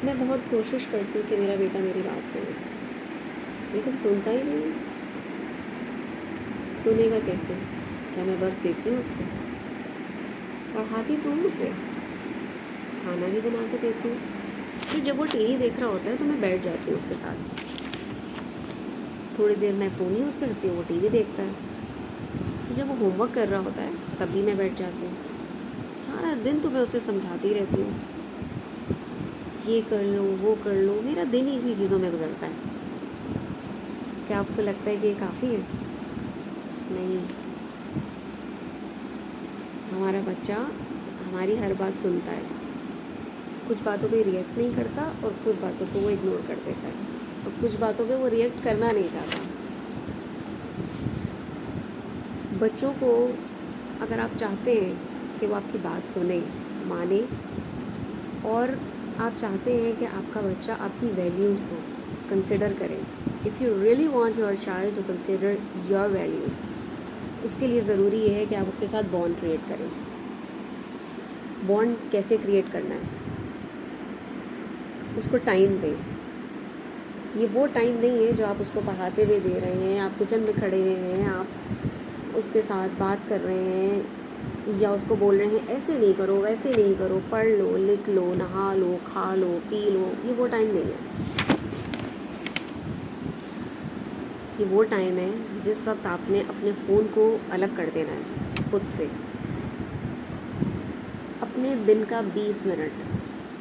मैं बहुत कोशिश करती हूँ कि मेरा बेटा मेरी बात सुने, लेकिन सुनता ही नहीं है। सुनेगा कैसे? क्या मैं वक़्त देती हूँ उसको? पढ़ाती तो हूँ उसे, खाना भी बना के देती हूँ। फिर जब वो टीवी देख रहा होता है तो मैं बैठ जाती हूँ उसके साथ। थोड़ी देर मैं फ़ोन यूज़ करती हूँ, वो टीवी देखता है। फिर जब वो होमवर्क कर रहा होता है तब भी मैं बैठ जाती हूँ। सारा दिन तो मैं उसे समझाती रहती हूँ, ये कर लो, वो कर लो। मेरा दिन इसी चीज़ों में गुजरता है। क्या आपको लगता है कि ये काफ़ी है? नहीं। हमारा बच्चा हमारी हर बात सुनता है, कुछ बातों पे रिएक्ट नहीं करता और कुछ बातों को वो इग्नोर कर देता है, और कुछ बातों पे वो रिएक्ट करना नहीं चाहता। बच्चों को अगर आप चाहते हैं कि वो आपकी बात सुने, माने, और आप चाहते हैं कि आपका बच्चा आपकी वैल्यूज़ को कंसिडर करे, if you really want your child to consider your values, उसके लिए ज़रूरी ये है कि आप उसके साथ बॉन्ड क्रिएट करें। बॉन्ड कैसे क्रिएट करना है? उसको टाइम दें। ये वो टाइम नहीं है जो आप उसको पढ़ाते हुए दे रहे हैं, आप किचन में खड़े हुए हैं, आप उसके साथ बात कर रहे हैं या उसको बोल रहे हैं ऐसे नहीं करो, वैसे नहीं करो, पढ़ लो, लिख लो, नहा लो, खा लो, पी लो। ये वो टाइम नहीं है। ये वो टाइम है जिस वक्त आपने अपने फ़ोन को अलग कर देना है खुद से। अपने दिन का 20 minute,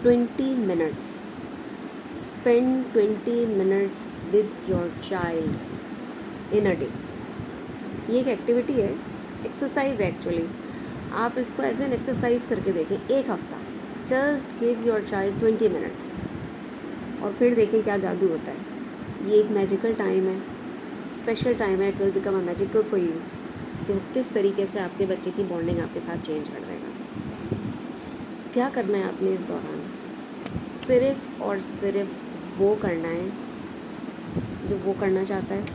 20 minutes, spend 20 minutes with your child in a day. ये एक एक्टिविटी है, एक्सरसाइज एक्चुअली। आप इसको एज एन एक्सरसाइज करके देखें, एक हफ्ता। Just give your child 20 minutes और फिर देखें क्या जादू होता है। ये एक मैजिकल टाइम है, स्पेशल टाइम है। It will become a magical for you कि वो किस तरीके से आपके बच्चे की बॉन्डिंग आपके साथ चेंज कर देगा। क्या करना है आपने इस दौरान? सिर्फ़ और सिर्फ वो करना है जो वो करना चाहता है,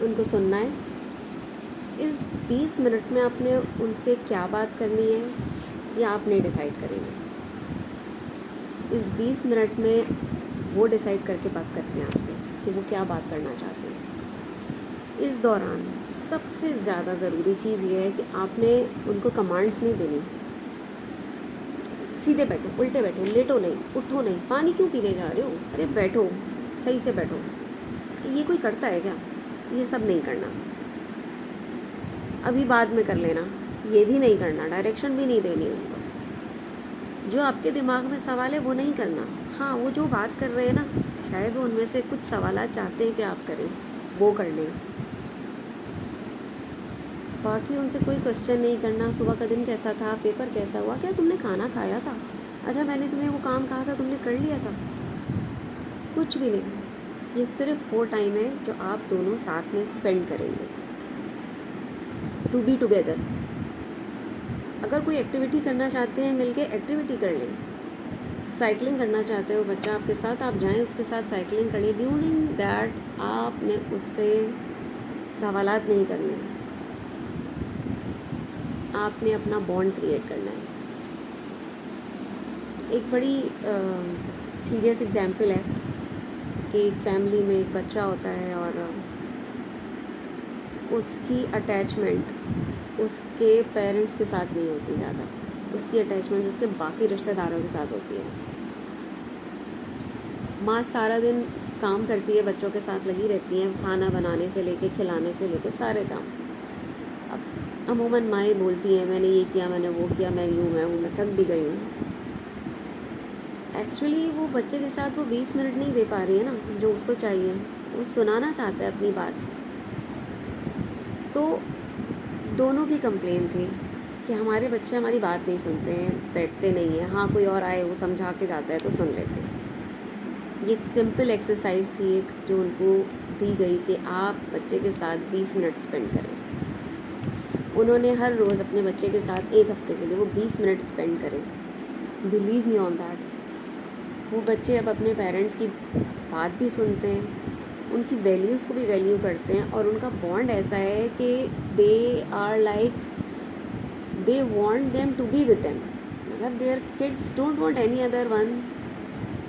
उनको सुनना है। इस 20 मिनट में आपने उनसे क्या बात करनी है ये आप नहीं डिसाइड करेंगे। इस 20 मिनट में वो डिसाइड करके बात करते हैं आपसे कि वो क्या बात करना चाहते हैं। इस दौरान सबसे ज़्यादा ज़रूरी चीज़ ये है कि आपने उनको कमांड्स नहीं देनी। सीधे बैठो, उल्टे बैठो, लेटो नहीं, उठो नहीं, पानी क्यों पीने जा रहे हो, अरे बैठो, सही से बैठो। ये कोई करता है क्या? ये सब नहीं करना। अभी बाद में कर लेना, ये भी नहीं करना। डायरेक्शन भी नहीं देनी उनको। जो आपके दिमाग में सवाल है वो नहीं करना। हाँ, वो जो बात कर रहे हैं ना, शायद वो उनमें से कुछ सवाल चाहते हैं कि आप करें, वो करने। बाकी उनसे कोई क्वेश्चन नहीं करना। सुबह का दिन कैसा था, पेपर कैसा हुआ, क्या तुमने खाना खाया था, अच्छा मैंने तुम्हें वो काम कहा था तुमने कर लिया था, कुछ भी नहीं। ये सिर्फ वो टाइम है जो आप दोनों साथ में स्पेंड करेंगे, टू बी टुगेदर। अगर कोई एक्टिविटी करना चाहते हैं मिलके एक्टिविटी कर लें। साइकिलिंग करना चाहते हो बच्चा आपके साथ, आप जाएं उसके साथ साइकिलिंग कर लें। ड्यूरिंग दैट आपने उससे सवालात नहीं करने, आपने अपना बॉन्ड क्रिएट करना है। एक बड़ी सीरियस एग्जाम्पल है कि एक फैमिली में एक बच्चा होता है और उसकी अटैचमेंट उसके पेरेंट्स के साथ नहीं होती ज़्यादा, उसकी अटैचमेंट उसके बाकी रिश्तेदारों के साथ होती है। माँ सारा दिन काम करती है, बच्चों के साथ लगी रहती हैं, खाना बनाने से लेके खिलाने से लेके सारे काम। अब अमूमन माएँ बोलती हैं मैंने ये किया, मैंने वो किया, मैं यूँ मैं थक भी गई हूँ। एक्चुअली वो बच्चे के साथ वो 20 मिनट नहीं दे पा रही है ना जो उसको चाहिए। वो सुनाना चाहता है अपनी बात। तो दोनों की कंप्लेन थी कि हमारे बच्चे हमारी बात नहीं सुनते हैं, बैठते नहीं हैं। हाँ, कोई और आए वो समझा के जाता है तो सुन लेते हैं। ये सिंपल एक्सरसाइज थी एक जो उनको दी गई कि आप बच्चे के साथ 20 मिनट स्पेंड करें। उन्होंने हर रोज़ अपने बच्चे के साथ एक हफ्ते के लिए वो 20 मिनट स्पेंड करें। बिलीव मी ऑन दैट, वो बच्चे अब अपने पेरेंट्स की बात भी सुनते हैं, उनकी वैल्यूज़ को भी वैल्यू करते हैं, और उनका बॉन्ड ऐसा है कि they are like they want them to be with them. मतलब their kids don't want any other one,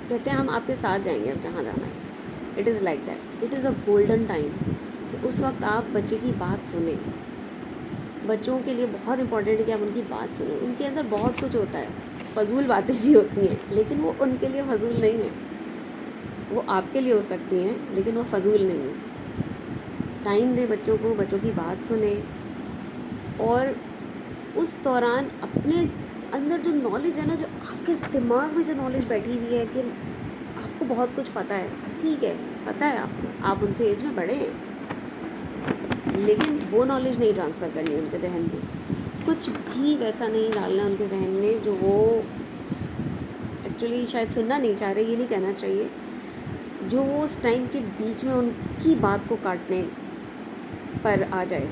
कहते हैं हम आपके साथ जाएंगे अब जहाँ जाना है। It is like that, it is a golden time कि उस वक्त आप बच्चे की बात सुने। बच्चों के लिए बहुत इंपॉर्टेंट है कि आप उनकी बात सुने। उनके अंदर बहुत कुछ होता है, फजूल बातें भी होती हैं, लेकिन वो उनके लिए फजूल नहीं है। वो आपके लिए हो सकती हैं लेकिन वो फजूल नहीं है। टाइम दें बच्चों को, बच्चों की बात सुने, और उस दौरान अपने अंदर जो नॉलेज है ना, जो आपके दिमाग में जो नॉलेज बैठी हुई है कि आपको बहुत कुछ पता है, ठीक है, पता है आपको, आप उनसे एज में बड़े हैं, लेकिन वो नॉलेज नहीं ट्रांसफ़र करनी है उनके जहन में। कुछ भी वैसा नहीं डालना उनके जहन में जो वो एक्चुअली शायद सुनना नहीं चाह रहे, ये नहीं कहना चाहिए, जो वो उस टाइम के बीच में उनकी बात को काटने पर आ जाए।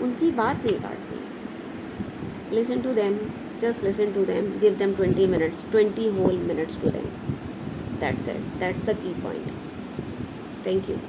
उनकी बात नहीं काटनी। Listen to them, just listen to them, give them 20 minutes, 20 whole minutes to them. That's it, that's the key point. Thank you.